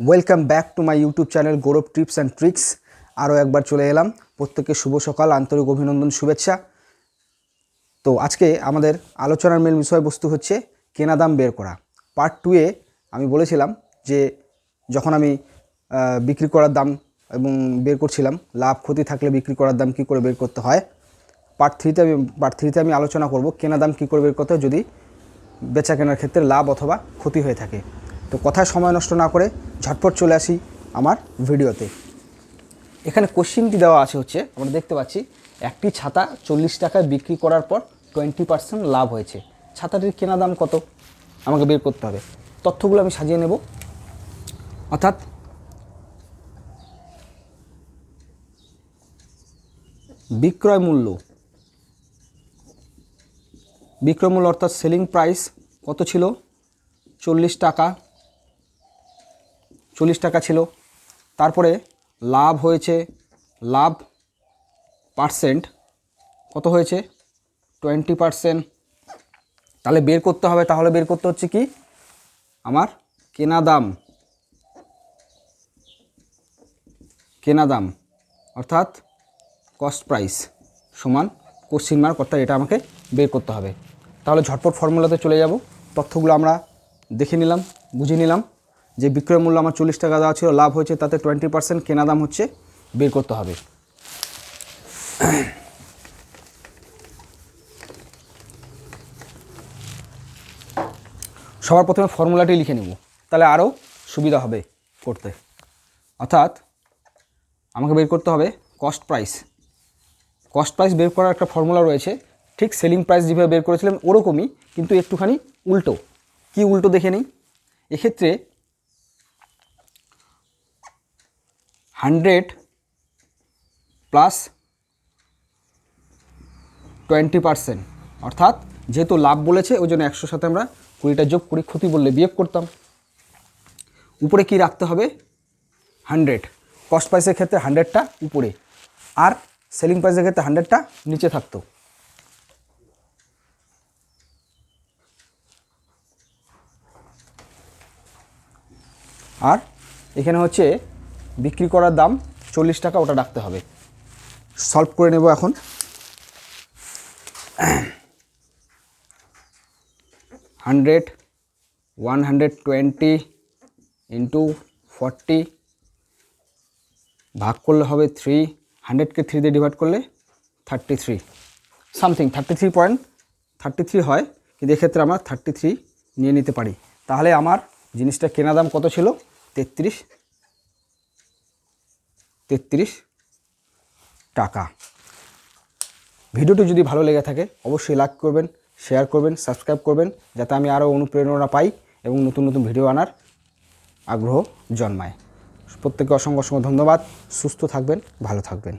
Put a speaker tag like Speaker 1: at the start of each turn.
Speaker 1: Welcome back to my YouTube channel Gaurav tips and tricks. আরও একবার চলে এলাম। প্রত্যেককে শুভ সকাল, আন্তরিক অভিনন্দন, শুভেচ্ছা। তো আজকে আমাদের আলোচনার মূল বিষয়বস্তু হচ্ছে কেনা দাম বের করা। পার্ট 2-এ আমি বলেছিলাম যে যখন আমি বিক্রি করার দাম এবং বের করছিলাম, লাভ ক্ষতি থাকলে বিক্রি করার দাম কী করে বের করতে হয়। পার্ট থ্রিতে আমি আলোচনা করব কেনা দাম কী করে বের করতে হয় যদি বেচা কেনার ক্ষেত্রে লাভ অথবা ক্ষতি হয়ে থাকে। তো কথায় সময় নষ্ট না করে ঝটপট চলে আসি আমার ভিডিওতে। এখানে কোশ্চিনটি দেওয়া আছে হচ্ছে, আমরা দেখতে পাচ্ছি একটি ছাতা 40 টাকায় বিক্রি করার পর 20% লাভ হয়েছে। ছাতাটির কেনা দাম কত আমাকে বের করতে হবে। তথ্যগুলো আমি সাজিয়ে নেব। অর্থাৎ বিক্রয় মূল্য অর্থাৎ সেলিং প্রাইস কত ছিল? 40 টাকা ছিল। তারপরে লাভ হয়েছে, লাভ পার্সেন্ট কত হয়েছে? 20%। তাহলে বের করতে হবে, বের করতে হচ্ছে কি আমার কেনা দাম অর্থাৎ কস্ট প্রাইস সমান কোশ্চিন মার্ক, অর্থাৎ এটা আমাকে বের করতে হবে। তাহলে ঝটপট ফর্মুলাতে চলে যাব। তথ্যগুলো আমরা দেখে নিলাম, বুঝে নিলাম যে বিক্রয় মূল্য আমার 40 টাকা দেওয়া ছিল, লাভ হয়েছে তাতে 20%, কেনা দাম হচ্ছে বের করতে হবে। সবার প্রথমে ফর্মুলাটি লিখে নেব, তাহলে আরও সুবিধা হবে করতে। অর্থাৎ আমাকে বের করতে হবে কস্ট প্রাইস বের করার একটা ফর্মুলা রয়েছে। ঠিক সেলিং প্রাইস যেভাবে বের করেছিলাম ওরকমই, কিন্তু একটুখানি উল্টো। কি উল্টো দেখে নিই। এক্ষেত্রে 100 প্লাস 20%, অর্থাৎ যেহেতু লাভ বলেছে ওই জন্য 100 সাথে আমরা 20টা যোগ করি, ক্ষতি বললে বিয়োগ করতাম। উপরে কি রাখতে হবে? 100। কস্ট প্রাইসের ক্ষেত্রে 100টা উপরে, আর সেলিং প্রাইসের ক্ষেত্রে 100টা নিচে থাকতো। আর এখানে হচ্ছে বিক্রি করার দাম 40 টাকা, ওটা রাখতে হবে। সলভ করে নেব এখন। 120 ইন্টু 40 ভাগ করলে হবে 3, 100কে 3 দিয়ে ডিভাইড করলে 33 সামথিং, 33.33 হয়, কিন্তু এক্ষেত্রে আমরা 33 নিয়ে নিতে পারি। তাহলে আমার জিনিসটা কেনা দাম কত ছিল? 33 টাকা। ভিডিওটি যদি ভালো লেগে থাকে অবশ্যই লাইক করবেন, শেয়ার করবেন, সাবস্ক্রাইব করবেন, যাতে আমি আরও অনুপ্রেরণা পাই এবং নতুন নতুন ভিডিও আনার আগ্রহ জন্মায়। প্রত্যেককে অসংখ্য ধন্যবাদ। সুস্থ থাকবেন, ভালো থাকবেন।